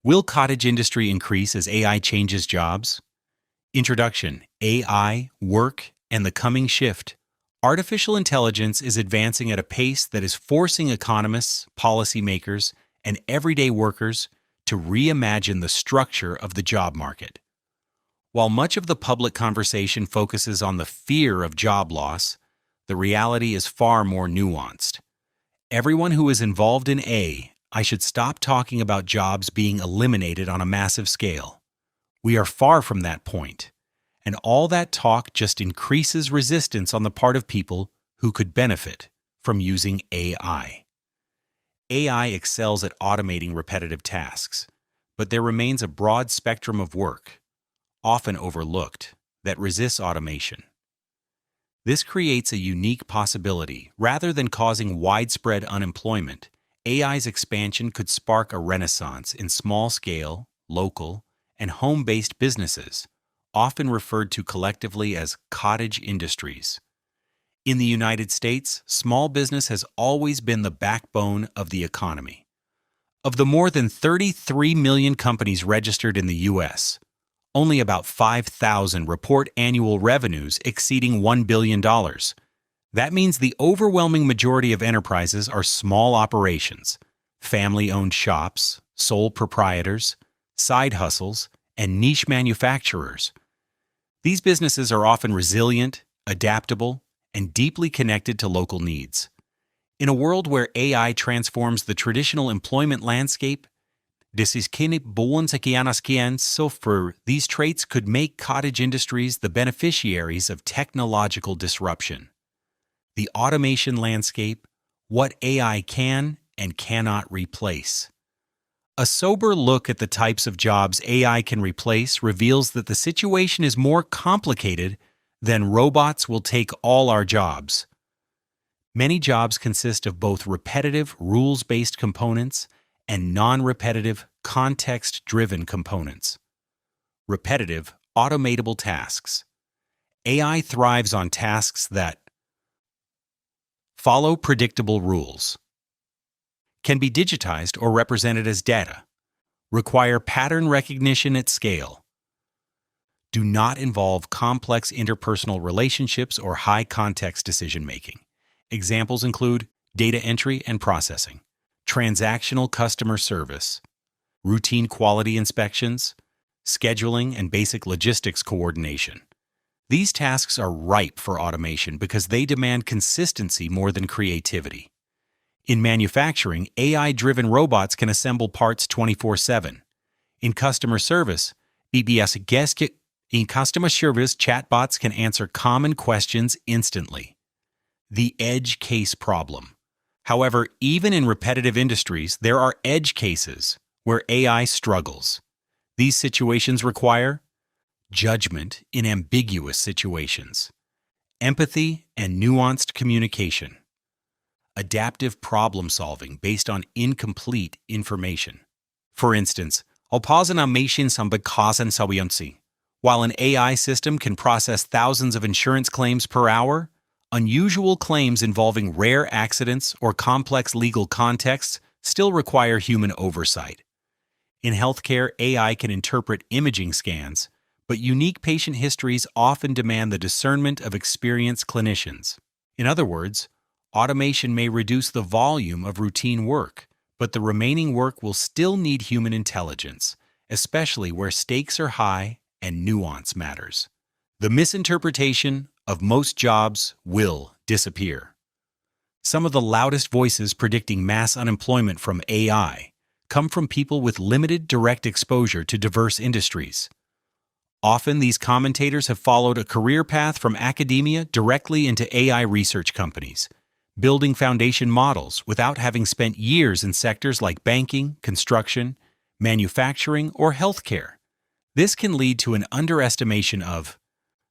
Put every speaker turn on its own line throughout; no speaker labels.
Will cottage industry increase as AI changes jobs? Introduction: AI, work, and the coming shift. Artificial intelligence is advancing at a pace that is forcing economists, policymakers, and everyday workers to reimagine the structure of the job market. While much of the public conversation focuses on the fear of job loss, the reality is far more nuanced. Everyone who is involved in I should stop talking about jobs being eliminated on a massive scale. We are far from that point, and all that talk just increases resistance on the part of people who could benefit from using AI. AI excels at automating repetitive tasks, but there remains a broad spectrum of work, often overlooked, that resists automation. This creates a unique possibility. Rather than causing widespread unemployment, AI's expansion could spark a renaissance in small-scale, local, and home-based businesses, often referred to collectively as cottage industries. In the United States, small business has always been the backbone of the economy. Of the more than 33 million companies registered in the U.S., only about 5,000 report annual revenues exceeding $1 billion. That means the overwhelming majority of enterprises are small operations, family-owned shops, sole proprietors, side hustles, and niche manufacturers. These businesses are often resilient, adaptable, and deeply connected to local needs. In a world where AI transforms the traditional employment landscape, these traits could make cottage industries the beneficiaries of technological disruption. The automation landscape, what AI can and cannot replace. A sober look at the types of jobs AI can replace reveals that the situation is more complicated than robots will take all our jobs. Many jobs consist of both repetitive, rules-based components and non-repetitive, context-driven components. Repetitive, automatable tasks. AI thrives on tasks that follow predictable rules, can be digitized or represented as data, require pattern recognition at scale, do not involve complex interpersonal relationships or high-context decision-making. Examples include data entry and processing, transactional customer service, routine quality inspections, scheduling, and basic logistics coordination. These tasks are ripe for automation because they demand consistency more than creativity. In manufacturing, AI-driven robots can assemble parts 24/7. In customer service, chatbots can answer common questions instantly. The edge case problem. However, even in repetitive industries, there are edge cases where AI struggles. These situations require judgment in ambiguous situations, empathy and nuanced communication, adaptive problem-solving based on incomplete information. For instance, while an AI system can process thousands of insurance claims per hour, unusual claims involving rare accidents or complex legal contexts still require human oversight. In healthcare, AI can interpret imaging scans, but unique patient histories often demand the discernment of experienced clinicians. In other words, automation may reduce the volume of routine work, but the remaining work will still need human intelligence, especially where stakes are high and nuance matters. The misinterpretation of most jobs will disappear. Some of the loudest voices predicting mass unemployment from AI come from people with limited direct exposure to diverse industries. Often, these commentators have followed a career path from academia directly into AI research companies, building foundation models without having spent years in sectors like banking, construction, manufacturing, or healthcare. This can lead to an underestimation of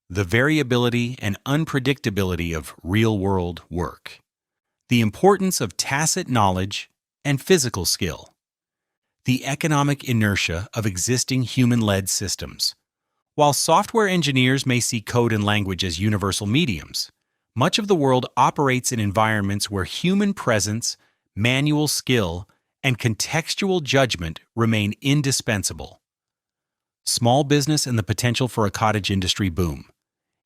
the variability and unpredictability of real-world work, the importance of tacit knowledge and physical skill, the economic inertia of existing human-led systems. While software engineers may see code and language as universal mediums, much of the world operates in environments where human presence, manual skill, and contextual judgment remain indispensable. Small business and the potential for a cottage industry boom.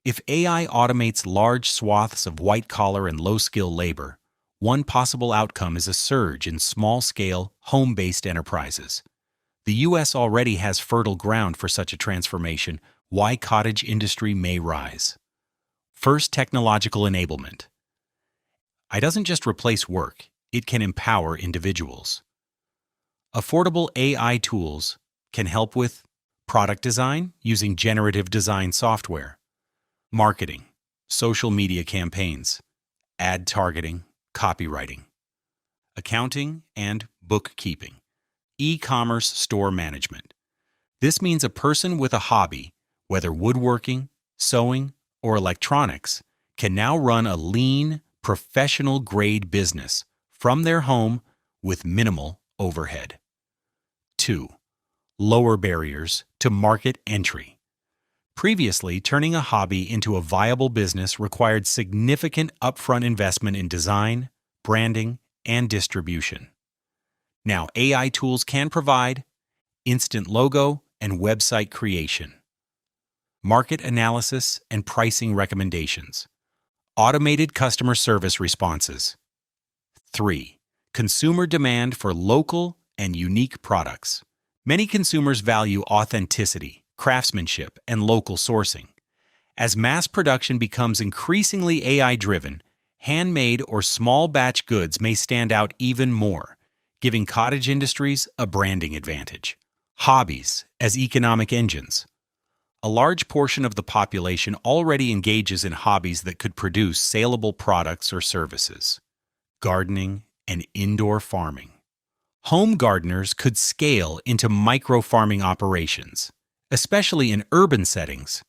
If AI automates large swaths of white-collar and low-skill labor, one possible outcome is a surge in small-scale, home-based enterprises. The U.S. already has fertile ground for such a transformation. Why cottage industry may rise. First, technological enablement. AI doesn't just replace work, it can empower individuals. Affordable AI tools can help with product design using generative design software, marketing, social media campaigns, ad targeting, copywriting, accounting and bookkeeping, e-commerce store management. This means a person with a hobby, whether woodworking, sewing, or electronics, can now run a lean, professional-grade business from their home with minimal overhead. 2. Lower barriers to market entry. Previously, turning a hobby into a viable business required significant upfront investment in design, branding, and distribution. Now, AI tools can provide instant logo and website creation, market analysis and pricing recommendations, automated customer service responses. 3. Consumer demand for local and unique products. Many consumers value authenticity, craftsmanship, and local sourcing. As mass production becomes increasingly AI-driven, handmade or small batch goods may stand out even more, giving cottage industries a branding advantage. Hobbies as economic engines. A large portion of the population already engages in hobbies that could produce saleable products or services. Gardening and indoor farming. Home gardeners could scale into micro-farming operations, especially in urban settings.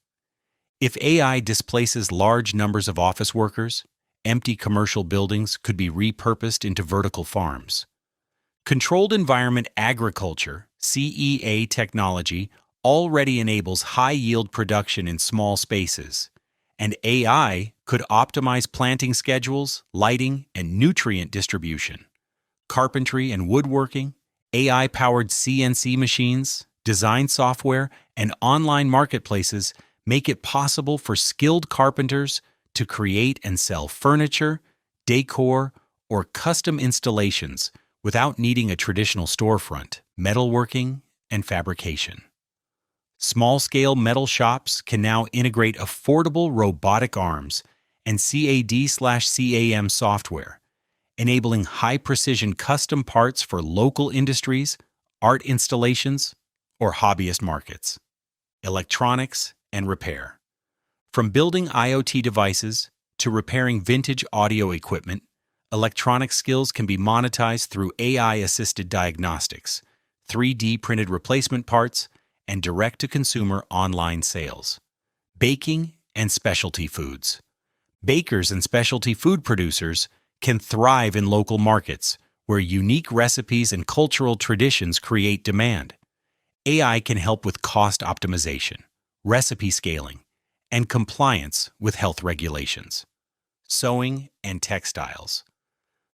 If AI displaces large numbers of office workers, empty commercial buildings could be repurposed into vertical farms. Controlled environment agriculture, CEA technology, already enables high-yield production in small spaces, and AI could optimize planting schedules, lighting, and nutrient distribution. Carpentry and woodworking, AI-powered CNC machines, design software, and online marketplaces make it possible for skilled carpenters to create and sell furniture, decor, or custom installations without needing a traditional storefront, metalworking, and fabrication. Small-scale metal shops can now integrate affordable robotic arms and CAD/CAM software, enabling high-precision custom parts for local industries, art installations, or hobbyist markets. Electronics and repair. From building IoT devices to repairing vintage audio equipment, electronic skills can be monetized through AI-assisted diagnostics, 3D printed replacement parts, and direct-to-consumer online sales. Baking and specialty foods. Bakers and specialty food producers can thrive in local markets where unique recipes and cultural traditions create demand. AI can help with cost optimization, recipe scaling, and compliance with health regulations. Sewing and textiles.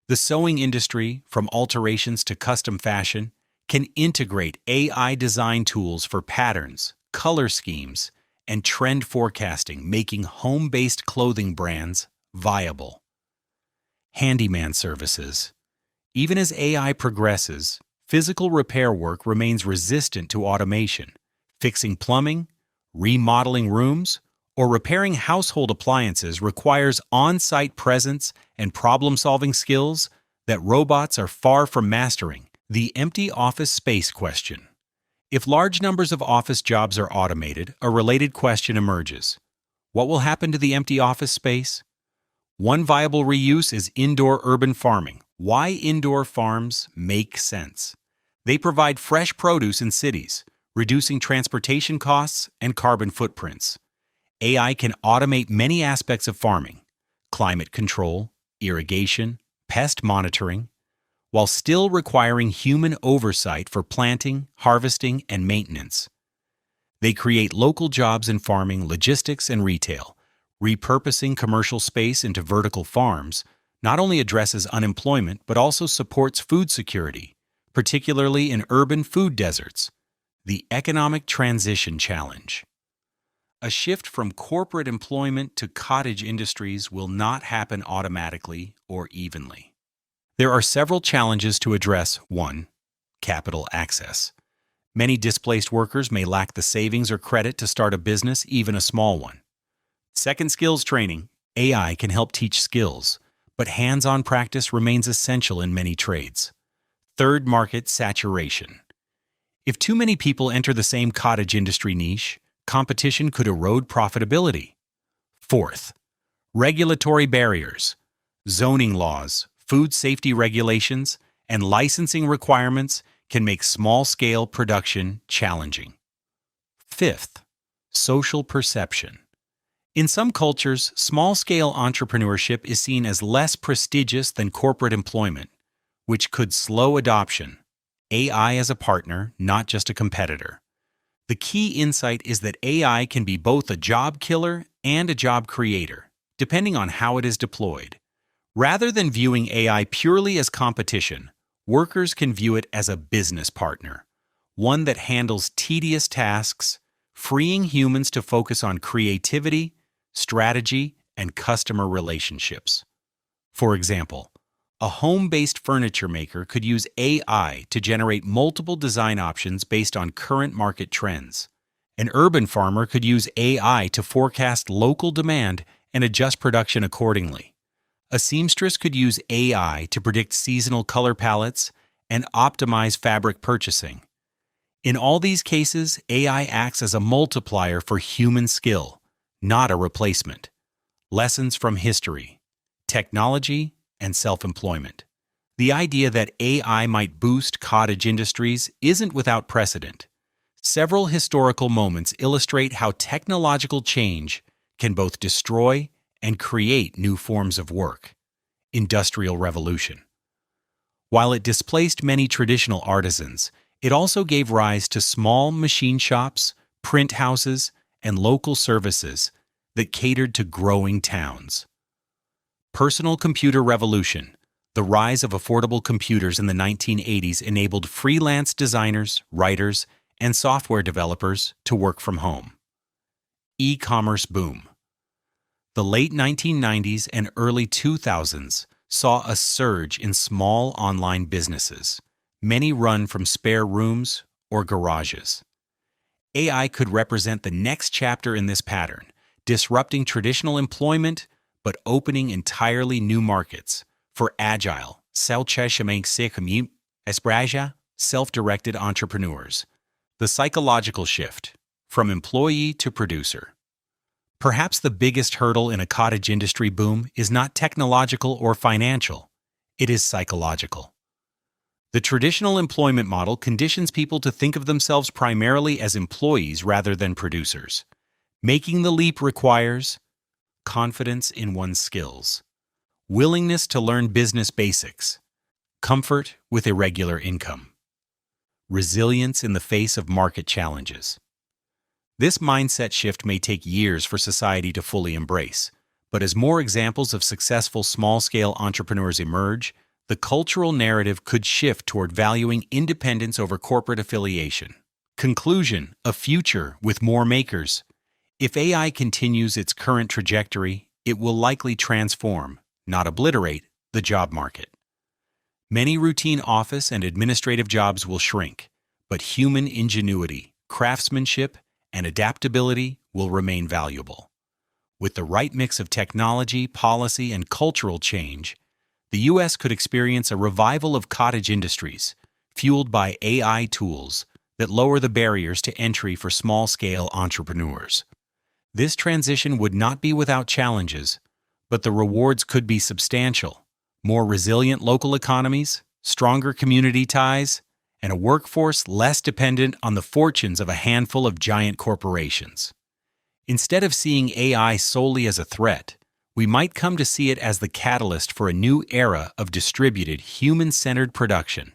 The sewing industry, from alterations to custom fashion, can integrate AI design tools for patterns, color schemes, and trend forecasting, making home-based clothing brands viable. Handyman services. Even as AI progresses, physical repair work remains resistant to automation. Fixing plumbing, remodeling rooms, or repairing household appliances requires on-site presence and problem-solving skills that robots are far from mastering. The empty office space question. If large numbers of office jobs are automated, a related question emerges. What will happen to the empty office space? One viable reuse is indoor urban farming. Why indoor farms make sense? They provide fresh produce in cities, reducing transportation costs and carbon footprints. AI can automate many aspects of farming, climate control, irrigation, pest monitoring, while still requiring human oversight for planting, harvesting, and maintenance. They create local jobs in farming, logistics, and retail. Repurposing commercial space into vertical farms not only addresses unemployment but also supports food security, particularly in urban food deserts. The Economic Transition Challenge. A shift from corporate employment to cottage industries will not happen automatically or evenly. There are several challenges to address. 1. Capital access. Many displaced workers may lack the savings or credit to start a business, even a small one. 2. Skills training. AI can help teach skills, but hands-on practice remains essential in many trades. 3. Market saturation. If too many people enter the same cottage industry niche, competition could erode profitability. 4. Regulatory barriers. Zoning laws, food safety regulations, and licensing requirements can make small-scale production challenging. 5. Social perception. In some cultures, small-scale entrepreneurship is seen as less prestigious than corporate employment, which could slow adoption. AI as a partner, not just a competitor. The key insight is that AI can be both a job killer and a job creator, depending on how it is deployed. Rather than viewing AI purely as competition, workers can view it as a business partner, one that handles tedious tasks, freeing humans to focus on creativity, strategy, and customer relationships. For example, a home-based furniture maker could use AI to generate multiple design options based on current market trends. An urban farmer could use AI to forecast local demand and adjust production accordingly. A seamstress could use AI to predict seasonal color palettes and optimize fabric purchasing. In all these cases, AI acts as a multiplier for human skill, not a replacement. Lessons from history, technology, and self-employment. The idea that AI might boost cottage industries isn't without precedent. Several historical moments illustrate how technological change can both destroy and create new forms of work. Industrial Revolution. While it displaced many traditional artisans, it also gave rise to small machine shops, print houses, and local services that catered to growing towns. Personal computer revolution. The rise of affordable computers in the 1980s enabled freelance designers, writers, and software developers to work from home. E-commerce boom. The late 1990s and early 2000s saw a surge in small online businesses, many run from spare rooms or garages. AI could represent the next chapter in this pattern, disrupting traditional employment but opening entirely new markets for agile, self-directed entrepreneurs. The psychological shift, from employee to producer. Perhaps the biggest hurdle in a cottage industry boom is not technological or financial, it is psychological. The traditional employment model conditions people to think of themselves primarily as employees rather than producers. Making the leap requires confidence in one's skills, willingness to learn business basics, comfort with irregular income, resilience in the face of market challenges. This mindset shift may take years for society to fully embrace, but as more examples of successful small-scale entrepreneurs emerge, the cultural narrative could shift toward valuing independence over corporate affiliation. Conclusion: a future with more makers. If AI continues its current trajectory, it will likely transform, not obliterate, the job market. Many routine office and administrative jobs will shrink, but human ingenuity, craftsmanship, and adaptability will remain valuable. With the right mix of technology, policy, and cultural change, the U.S. could experience a revival of cottage industries, fueled by AI tools that lower the barriers to entry for small-scale entrepreneurs. This transition would not be without challenges, but the rewards could be substantial: more resilient local economies, stronger community ties, and a workforce less dependent on the fortunes of a handful of giant corporations. Instead of seeing AI solely as a threat, we might come to see it as the catalyst for a new era of distributed, human-centered production.